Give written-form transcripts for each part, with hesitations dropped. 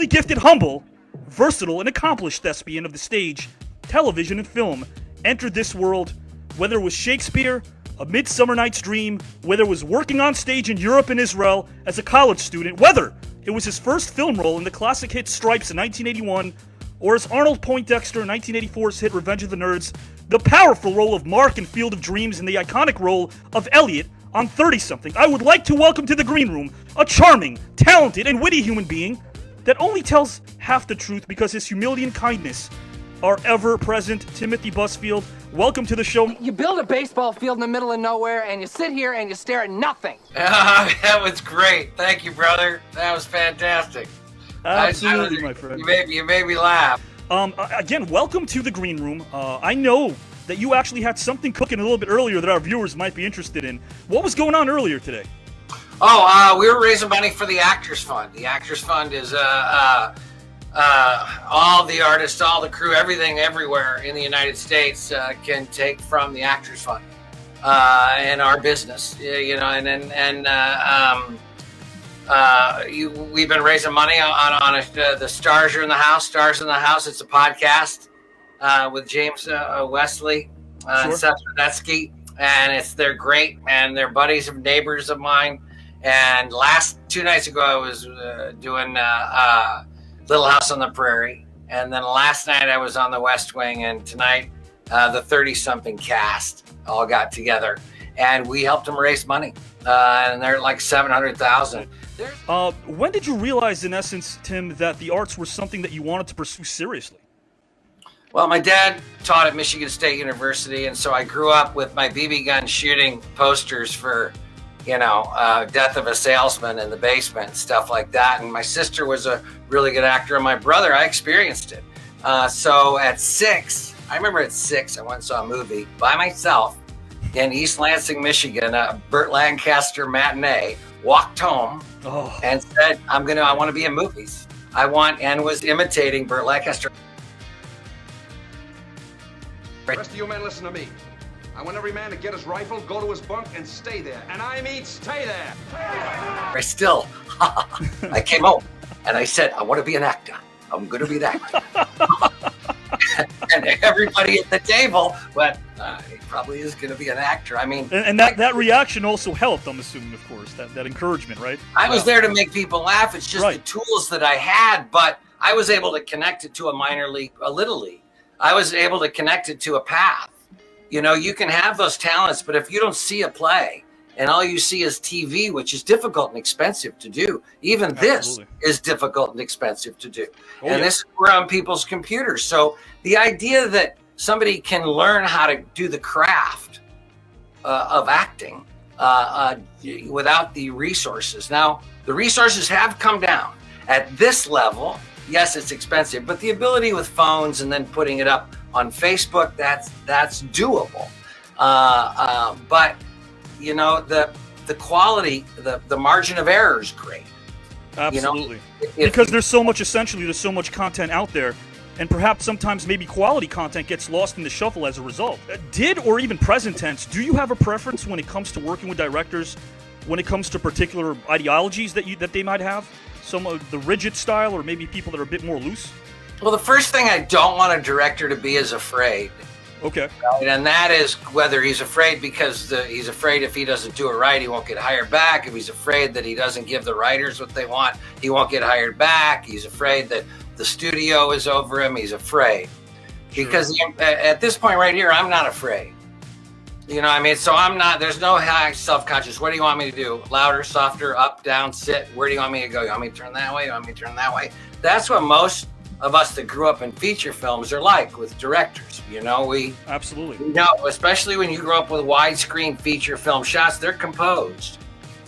Musically gifted, humble, versatile, and accomplished thespian of the stage, television, and film entered this world, whether it was Shakespeare, A Midsummer Night's Dream, whether it was working on stage in Europe and Israel as a college student, whether it was his first film role in the classic hit Stripes in 1981, or as Arnold Poindexter in 1984's hit Revenge of the Nerds, the powerful role of Mark in Field of Dreams, and the iconic role of Elliot on 30-something. I would like to welcome to the green room a charming, talented, and witty human being that only tells half the truth because his humility and kindness are ever present. Timothy Busfield, welcome to the show. You build a baseball field in the middle of nowhere, and you sit here and you stare at nothing. That was great. Thank you, brother. That was fantastic. Absolutely, my friend. You made me laugh. Again, welcome to the green room. I know that you actually had something cooking a little bit earlier that our viewers might be interested in. What was going on earlier today? We were raising money for the Actors Fund. The Actors Fund is all the artists, all the crew, everything, everywhere in the United States can take from the Actors Fund in our business. We've been raising money on the Stars Are in the House. Stars in the House. It's a podcast with James Wesley and Seth Rudetsky, and they're great, and they're buddies of neighbors of mine. And 2 nights ago, I was doing Little House on the Prairie, and then last night I was on the West Wing, and tonight the 30-something cast all got together, and we helped them raise money, and they're like $700,000. When did you realize, in essence, Tim, that the arts were something that you wanted to pursue seriously? Well, my dad taught at Michigan State University, and so I grew up with my BB gun shooting posters for, Death of a Salesman in the basement and stuff like that. And my sister was a really good actor, and my brother, I experienced it. So at 6, I remember at 6, I went and saw a movie by myself in East Lansing, Michigan, a Burt Lancaster matinee, walked home and said, I want to be in movies. And was imitating Burt Lancaster. The rest of you men, listen to me. I want every man to get his rifle, go to his bunk, and stay there. And I mean stay there. I came home and I said, I want to be an actor. I'm going to be an actor. And everybody at the table went, he probably is going to be an actor. I mean... And that reaction also helped, I'm assuming, of course, that encouragement, right? I was there to make people laugh. It's just the tools that I had, but I was able to connect it to a minor league, a little league. I was able to connect it to a path. You can have those talents, but if you don't see a play and all you see is TV, which is difficult and expensive to do, even this is difficult and expensive to do. This is around people's computers. So the idea that somebody can learn how to do the craft of acting without the resources. Now, the resources have come down. At this level, yes, it's expensive, but the ability with phones and then putting it up on Facebook, that's doable. But the quality, the margin of error is great. Absolutely. Because there's so much content out there, and perhaps sometimes maybe quality content gets lost in the shuffle as a result. Did, or even present tense, do you have a preference when it comes to working with directors, when it comes to particular ideologies that they might have? Some of the rigid style, or maybe people that are a bit more loose? Well, the first thing I don't want a director to be is afraid. Okay. Right? And that is whether he's afraid because he's afraid if he doesn't do it right, he won't get hired back. If he's afraid that he doesn't give the writers what they want, he won't get hired back. He's afraid that the studio is over him. He's afraid. Sure. Because at this point right here, I'm not afraid. So I'm not, there's no high self-conscious. What do you want me to do? Louder, softer, up, down, sit? Where do you want me to go? You want me to turn that way? You want me to turn that way? That's what most of us that grew up in feature films are like with directors. Absolutely. Especially when you grow up with widescreen feature film shots, they're composed.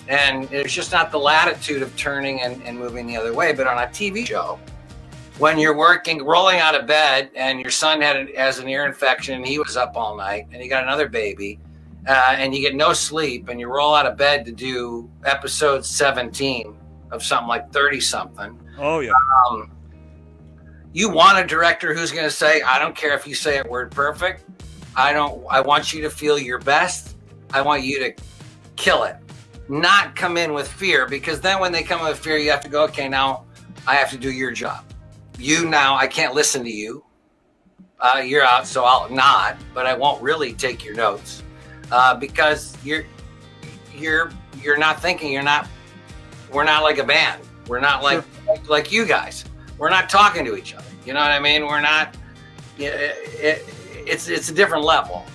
And there's just not the latitude of turning and moving the other way. But on a TV show, when you're rolling out of bed, and your son has an ear infection, and he was up all night, and you got another baby, and you get no sleep, and you roll out of bed to do episode 17 of something like 30-something. Oh, yeah. You want a director who's going to say, I don't care if you say it word perfect. I want you to feel your best. I want you to kill it. Not come in with fear, because then when they come in with fear, you have to go, okay, now I have to do your job. I can't listen to you. You're out, so I'll nod, but I won't really take your notes because you're not thinking. We're not like a band. We're not like you guys. We're not talking to each other. You know what I mean? We're not. It's a different level,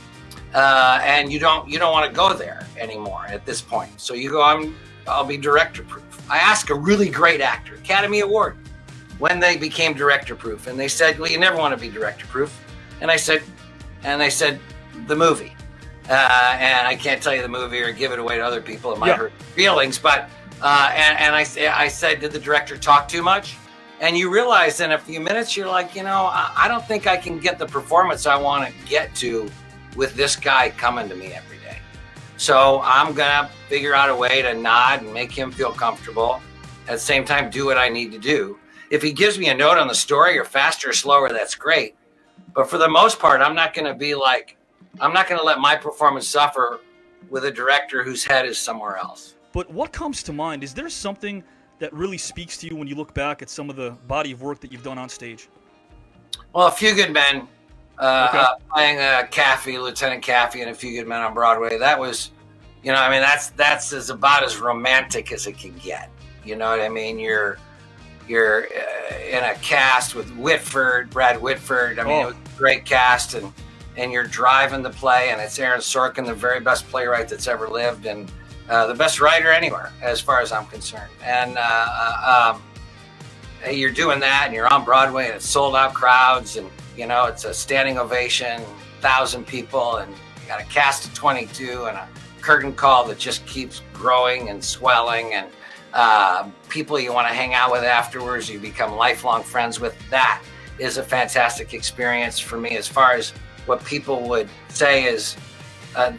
and you don't want to go there anymore at this point. So you go, I'll be director proof. I asked a really great actor, Academy Award, when they became director proof, and they said, well, you never want to be director proof. And they said, the movie. And I can't tell you the movie or give it away to other people. It might hurt feelings, but and I said, did the director talk too much? And you realize in a few minutes, you're like, I don't think I can get the performance I want to get to with this guy coming to me every day. So I'm gonna figure out a way to nod and make him feel comfortable. At the same time, do what I need to do. If he gives me a note on the story, or faster or slower, that's great. But for the most part, I'm not going to let my performance suffer with a director whose head is somewhere else. But what comes to mind? Is there something that really speaks to you when you look back at some of the body of work that you've done on stage? Well, A Few Good Men, playing Caffey, Lieutenant Caffey in A Few Good Men on Broadway. That was, that's about as romantic as it can get. You know what I mean? You're in a cast with Brad Whitford. I mean, it was a great cast, and you're driving the play, and it's Aaron Sorkin, the very best playwright that's ever lived, and the best writer anywhere, as far as I'm concerned. And you're doing that, and you're on Broadway, and it's sold out crowds, and it's a standing ovation, 1,000 people, and you got a cast of 22, and a curtain call that just keeps growing and swelling, and people you want to hang out with afterwards, you become lifelong friends with. That is a fantastic experience for me, as far as what people would say is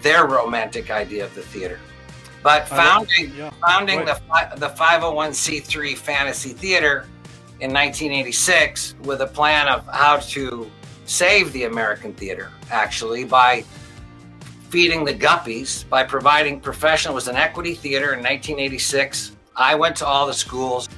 their romantic idea of the theater. But founding the 501c3 Fantasy Theater in 1986 with a plan of how to save the American theater, actually, by feeding the guppies, by providing professional. It was an equity theater in 1986. I went to all the schools.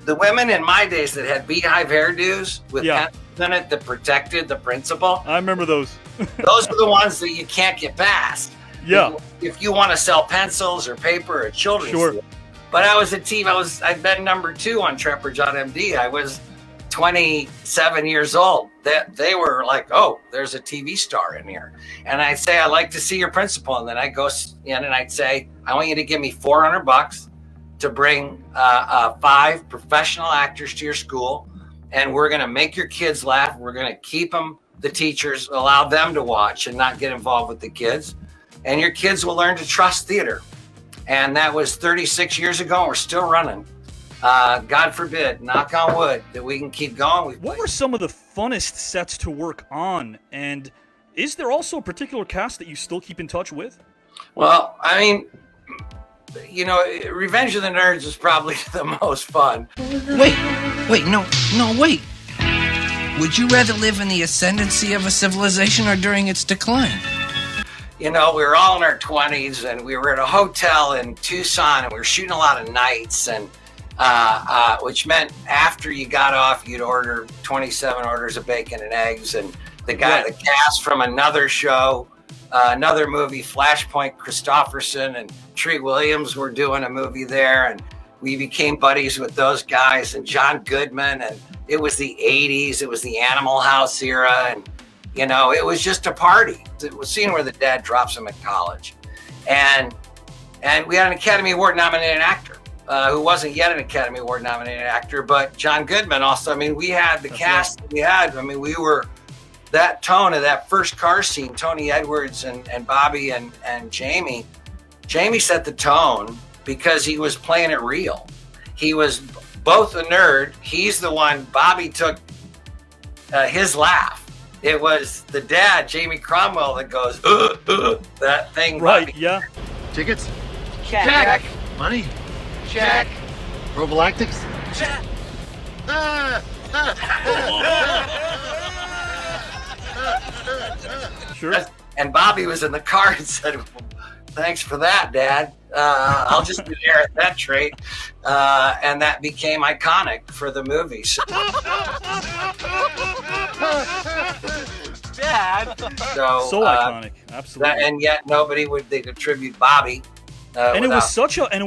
The women in my days that had beehive hairdos with pencils in it that protected the principal. I remember those. Those are the ones that you can't get past. Yeah. If you want to sell pencils or paper or children's. Sure. Theater. But I was a team. I'd been number 2 on Trepper on MD. I was 27 years old. They were like, oh, there's a TV star in here. And I'd say, I'd like to see your principal. And then I'd go in and I'd say, I want you to give me $400 to bring 5 professional actors to your school, and we're going to make your kids laugh. We're going to keep them, the teachers, allow them to watch and not get involved with the kids, and your kids will learn to trust theater. And that was 36 years ago, and we're still running. God forbid, knock on wood, that we can keep going. What were some of the funnest sets to work on, and is there also a particular cast that you still keep in touch with? Well, I mean, Revenge of the Nerds is probably the most fun. Wait, no, wait. Would you rather live in the ascendancy of a civilization or during its decline? We were all in our 20s, and we were at a hotel in Tucson, and we were shooting a lot of nights, and which meant after you got off, you'd order 27 orders of bacon and eggs, and the cast from another show, another movie, Flashpoint, Christopherson and Treat Williams were doing a movie there, and we became buddies with those guys, and John Goodman, and it was the 80s, it was the Animal House era, and it was just a party. It was seeing where the dad drops him at college, and we had an Academy Award nominated actor who wasn't yet an Academy Award nominated actor, but John Goodman also. I mean, we had the cast we had. I mean, we were that tone of that first car scene. Tony Edwards and Bobby and Jamie. Jamie set the tone because he was playing it real. He was both a nerd. He's the one. Bobby took his laugh. It was the dad, Jamie Cromwell, that goes, that thing. Right, Bobby. yeah. Tickets? Check. Money? Check. Prophylactics? Check. Sure. And Bobby was in the car and said, thanks for that, Dad. I'll just inherit that trait. And that became iconic for the movie. So, Dad. so iconic, absolutely. And yet nobody would attribute Bobby. And it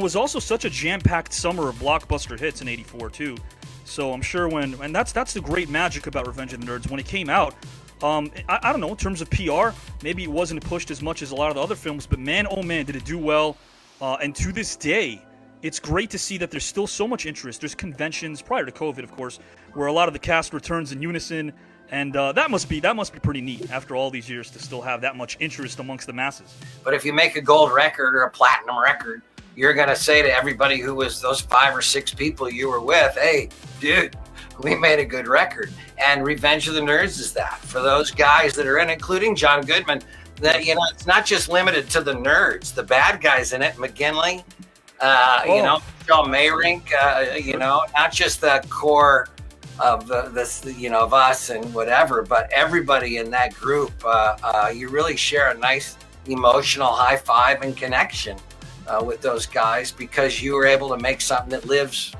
was also such a jam-packed summer of blockbuster hits in '84 too. So I'm sure and that's the great magic about Revenge of the Nerds. When it came out, I don't know, in terms of PR, maybe it wasn't pushed as much as a lot of the other films, but man, oh man, did it do well. And to this day, it's great to see that there's still so much interest. There's conventions, prior to COVID, of course, where a lot of the cast returns in unison, and that must be pretty neat after all these years to still have that much interest amongst the masses. But if you make a gold record or a platinum record, you're going to say to everybody who was those 5 or 6 people you were with, hey, dude, we made a good record. And Revenge of the Nerds is that. For those guys that are in, including John Goodman, that, you know, it's not just limited to the nerds. The bad guys in it, McGinley, you know, John Mayrink, you know, not just the core of of us and whatever, but everybody in that group. You really share a nice emotional high five and connection with those guys because you were able to make something that lives,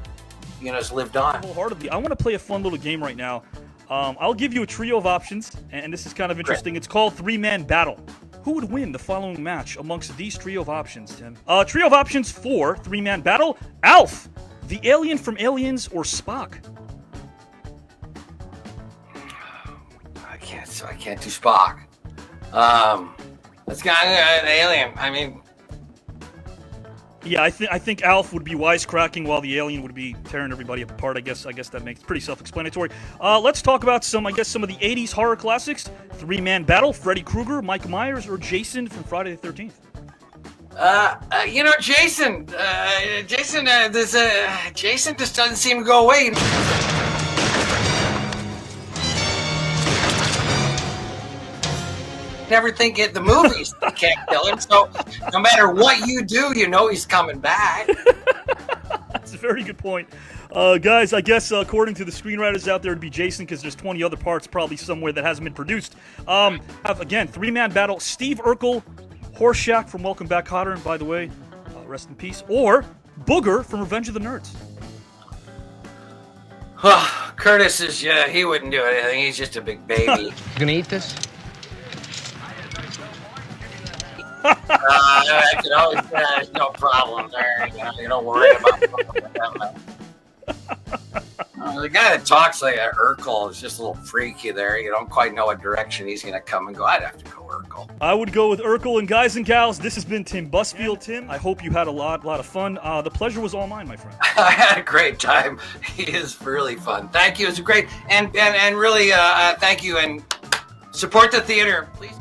you know, has lived on. Wholeheartedly. I want to play a fun little game right now. I'll give you a trio of options, and this is kind of interesting. It's called Three-Man Battle. Who would win the following match amongst these trio of options, Tim? Trio of options for Three-Man Battle: Alf, the alien from Aliens, or Spock? I can't do Spock. Let's go an alien. I mean, yeah, I think Alf would be wisecracking while the alien would be tearing everybody apart. I guess that makes pretty self-explanatory. Let's talk about some of the 80s horror classics. Three-Man Battle: Freddy Krueger, Mike Myers, or Jason from Friday the 13th? You know, Jason just doesn't seem to go away. Never think the movies can't kill him. So no matter what you do, you know he's coming back. That's a very good point. Guys, I guess according to the screenwriters out there, it'd be Jason because there's 20 other parts probably somewhere that hasn't been produced. Again, Three-Man Battle: Steve Urkel, Horseshack from Welcome Back, Kotter, and by the way, rest in peace, or Booger from Revenge of the Nerds. Curtis he wouldn't do anything. He's just a big baby. You gonna eat this? I could always, there's no problem there. You don't worry about that. The guy that talks like an Urkel is just a little freaky there. You don't quite know what direction he's going to come and go. I'd have to go Urkel. I would go with Urkel. And guys and gals, this has been Tim Busfield. Tim, I hope you had a lot of fun. The pleasure was all mine, my friend. I had a great time. He is really fun. Thank you. It was great. And really, thank you. And support the theater, please.